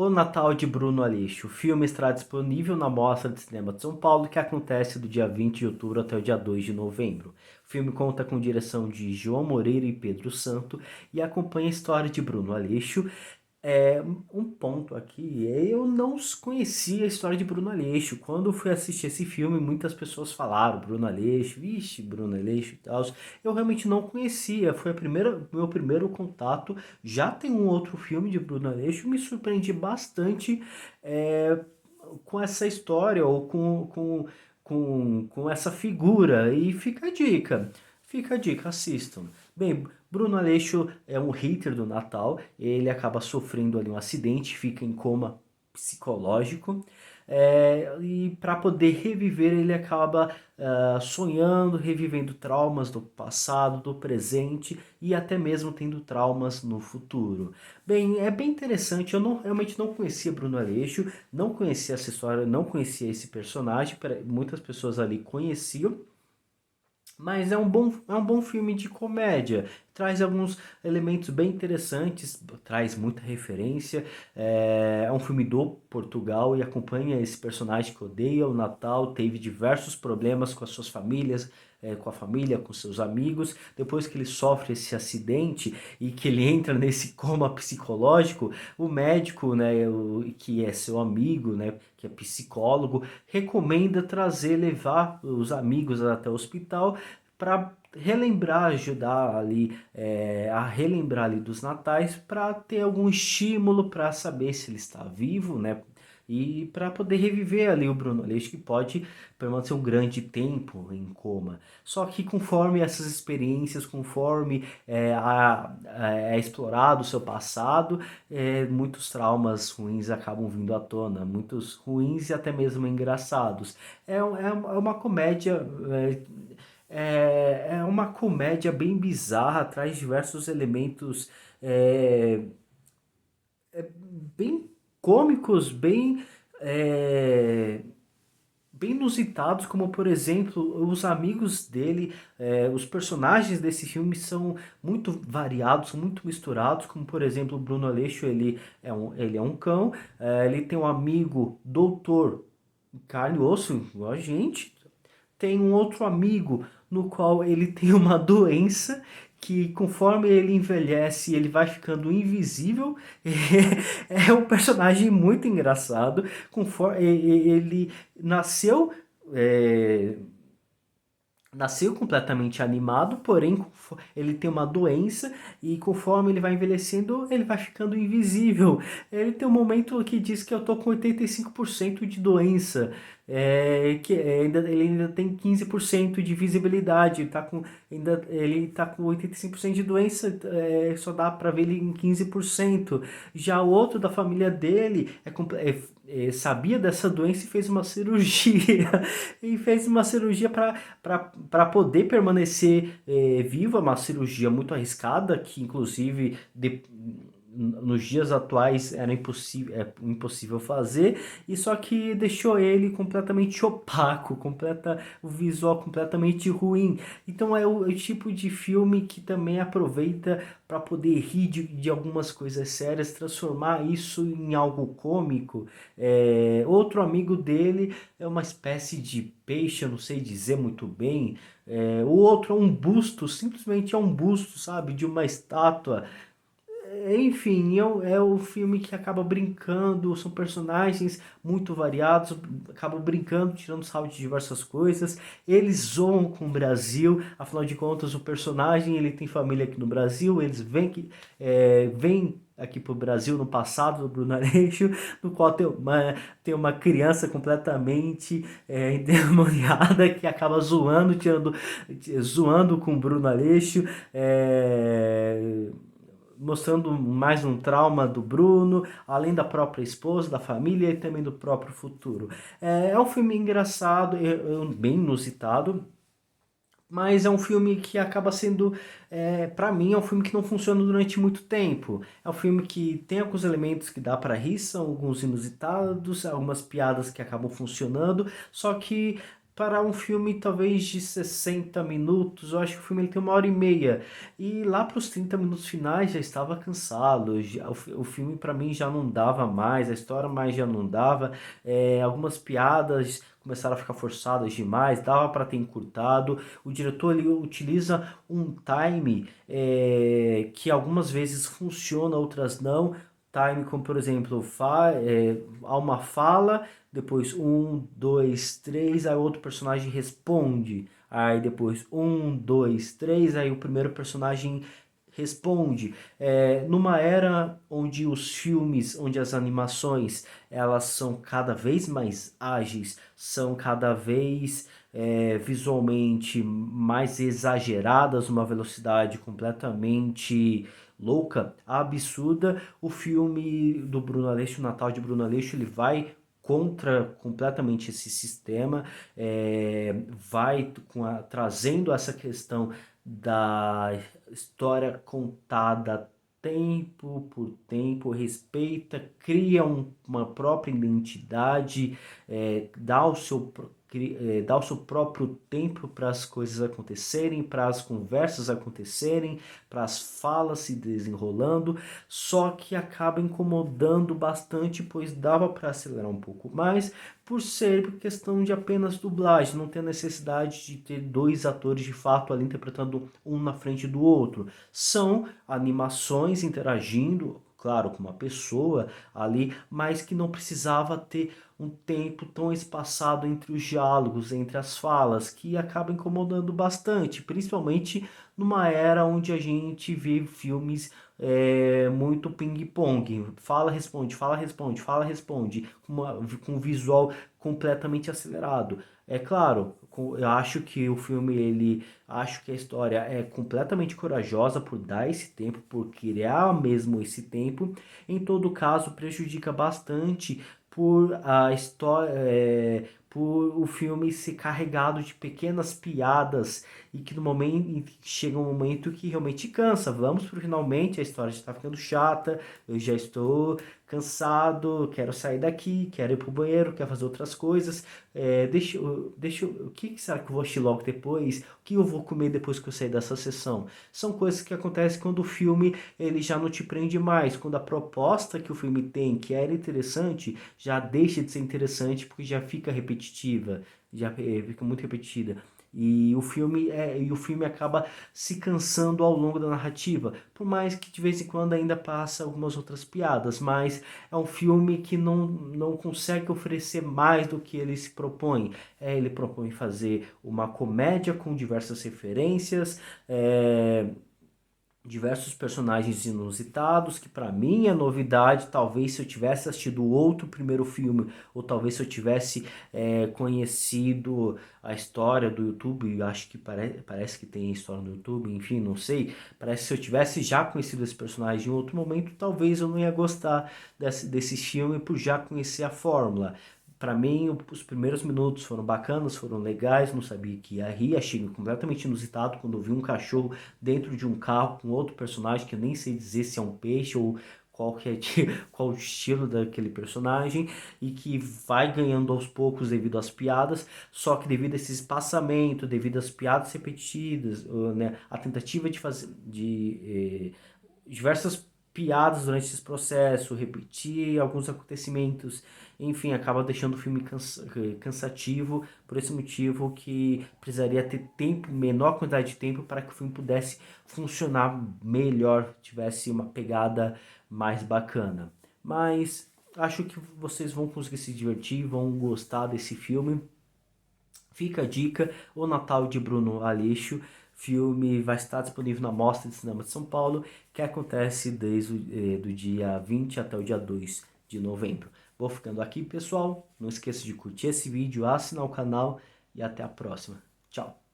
O Natal de Bruno Aleixo. O filme estará disponível na Mostra de Cinema de São Paulo, que acontece do dia 20 de outubro até o dia 2 de novembro. O filme conta com direção de João Moreira e Pedro Santo e acompanha a história de Bruno Aleixo. Um ponto aqui, eu não conhecia a história de Bruno Aleixo. Quando eu fui assistir esse filme, muitas pessoas falaram Bruno Aleixo, vixe, Bruno Aleixo e tal. Eu realmente não conhecia, foi meu primeiro contato. Já tem um outro filme de Bruno Aleixo, me surpreendi bastante é, com essa história ou com essa figura. E fica a dica, assistam. Bem, Bruno Aleixo é um hater do Natal, ele acaba sofrendo ali um acidente, fica em coma psicológico, e para poder reviver ele acaba sonhando, revivendo traumas do passado, do presente e até mesmo tendo traumas no futuro. Bem, é bem interessante, realmente não conhecia Bruno Aleixo, não conhecia essa história, não conhecia esse personagem, muitas pessoas ali conheciam, mas é um bom filme de comédia. Traz alguns elementos bem interessantes, traz muita referência. É um filme do Portugal e acompanha esse personagem que odeia o Natal, teve diversos problemas com as suas famílias, com a família, com seus amigos. Depois que ele sofre esse acidente e que ele entra nesse coma psicológico, o médico, né, que é seu amigo, né, que é psicólogo, recomenda levar os amigos até o hospital para relembrar, ajudar ali a relembrar ali dos natais para ter algum estímulo para saber se ele está vivo, né? E para poder reviver ali o Bruno Aleixo, que pode permanecer um grande tempo em coma. Só que conforme essas experiências, conforme é explorado o seu passado, muitos traumas ruins acabam vindo à tona, muitos ruins e até mesmo engraçados. É uma comédia. É uma comédia bem bizarra, traz diversos elementos é, bem cômicos, é, bem inusitados, como por exemplo, os amigos dele, os personagens desse filme são muito variados, são muito misturados, como por exemplo, o Bruno Aleixo, ele é um cão, ele tem um amigo doutor, carne e osso, igual a gente, tem um outro amigo no qual ele tem uma doença que conforme ele envelhece ele vai ficando invisível. É um personagem muito engraçado. Conforme ele nasceu é, nasceu completamente animado, porém ele tem uma doença e conforme ele vai envelhecendo, ele vai ficando invisível. Ele tem um momento que diz que eu tô com 85% de doença, ele ainda tem 15% de visibilidade, ele tá com 85% de doença, só dá para ver ele em 15%. Já o outro da família dele sabia dessa doença e fez uma cirurgia. E fez uma cirurgia para poder permanecer vivo. É uma cirurgia muito arriscada, que inclusive nos dias atuais era impossível fazer, e só que deixou ele completamente opaco, o visual completamente ruim. Então é o tipo de filme que também aproveita para poder rir de algumas coisas sérias, transformar isso em algo cômico. Outro amigo dele é uma espécie de peixe, eu não sei dizer muito bem. O outro é um busto, simplesmente é um busto, sabe, de uma estátua. Enfim, é o filme que acaba brincando, são personagens muito variados, acabam brincando, tirando sarro de diversas coisas. Eles zoam com o Brasil, afinal de contas, o personagem ele tem família aqui no Brasil, eles vêm aqui pro Brasil no passado do Bruno Aleixo, no qual tem uma criança completamente endemoniada que acaba zoando com o Bruno Aleixo. Mostrando mais um trauma do Bruno, além da própria esposa, da família e também do próprio futuro. É um filme engraçado, bem inusitado, mas é um filme que acaba sendo, para mim, é um filme que não funciona durante muito tempo. É um filme que tem alguns elementos que dá para rir, são alguns inusitados, algumas piadas que acabam funcionando, só que para um filme talvez de 60 minutos, eu acho que o filme ele tem 1h30. E lá para os 30 minutos finais já estava cansado, o filme para mim já não dava mais, a história mais já não dava. Algumas piadas começaram a ficar forçadas demais, dava para ter encurtado. O diretor ele utiliza um time que algumas vezes funciona, outras não. Time como, por exemplo, há uma fala, depois um, dois, três, aí outro personagem responde. Aí depois um, dois, três, aí o primeiro personagem responde. Numa era onde os filmes, onde as animações, elas são cada vez mais ágeis, são cada vez visualmente mais exageradas, uma velocidade completamente louca, absurda. O filme do Bruno Aleixo, o Natal de Bruno Aleixo, ele vai contra completamente esse sistema, vai trazendo essa questão da história contada tempo por tempo, respeita, cria uma própria identidade, dá o seu próprio tempo para as coisas acontecerem, para as conversas acontecerem, para as falas se desenrolando, só que acaba incomodando bastante, pois dava para acelerar um pouco mais, por ser questão de apenas dublagem, não ter necessidade de ter dois atores de fato ali interpretando um na frente do outro. São animações interagindo, claro, com uma pessoa ali, mas que não precisava ter um tempo tão espaçado entre os diálogos, entre as falas, que acaba incomodando bastante, principalmente numa era onde a gente vê filmes muito ping-pong, fala, responde, fala, responde, fala, responde, com um visual completamente acelerado. É claro, eu acho que o filme, acho que a história é completamente corajosa por dar esse tempo, por criar mesmo esse tempo. Em todo caso, prejudica bastante por a história, por o filme ser carregado de pequenas piadas e que no momento chega um momento que realmente cansa. Vamos pro finalmente, a história já está ficando chata, eu já estou cansado, quero sair daqui, quero ir pro banheiro, quero fazer outras coisas. O que será que eu vou assistir logo depois? O que eu vou comer depois que eu sair dessa sessão? São coisas que acontecem quando o filme ele já não te prende mais, quando a proposta que o filme tem, que era interessante, já deixa de ser interessante porque já fica repetitiva, já fica muito repetida. E o filme acaba se cansando ao longo da narrativa, por mais que de vez em quando ainda passa algumas outras piadas, mas é um filme que não consegue oferecer mais do que ele se propõe. Ele propõe fazer uma comédia com diversas referências, diversos personagens inusitados, que para mim é novidade. Talvez se eu tivesse assistido outro primeiro filme, ou talvez se eu tivesse conhecido a história do YouTube, acho que parece que tem história no YouTube, enfim, não sei. Parece que se eu tivesse já conhecido esse personagem em outro momento, talvez eu não ia gostar desse filme por já conhecer a fórmula. Para mim, os primeiros minutos foram bacanas, foram legais, não sabia que ia rir, achei completamente inusitado quando eu vi um cachorro dentro de um carro com outro personagem, que eu nem sei dizer se é um peixe ou qual o estilo daquele personagem, e que vai ganhando aos poucos devido às piadas, só que devido a esse espaçamento, devido às piadas repetidas, né, a tentativa de fazer diversas piadas durante esse processo, repetir alguns acontecimentos, enfim, acaba deixando o filme cansativo, por esse motivo que precisaria ter tempo, menor quantidade de tempo para que o filme pudesse funcionar melhor, tivesse uma pegada mais bacana. Mas acho que vocês vão conseguir se divertir, vão gostar desse filme. Fica a dica, O Natal de Bruno Aleixo. Filme vai estar disponível na Mostra de Cinema de São Paulo, que acontece desde do dia 20 até o dia 2 de novembro. Vou ficando aqui, pessoal. Não esqueça de curtir esse vídeo, assinar o canal e até a próxima. Tchau!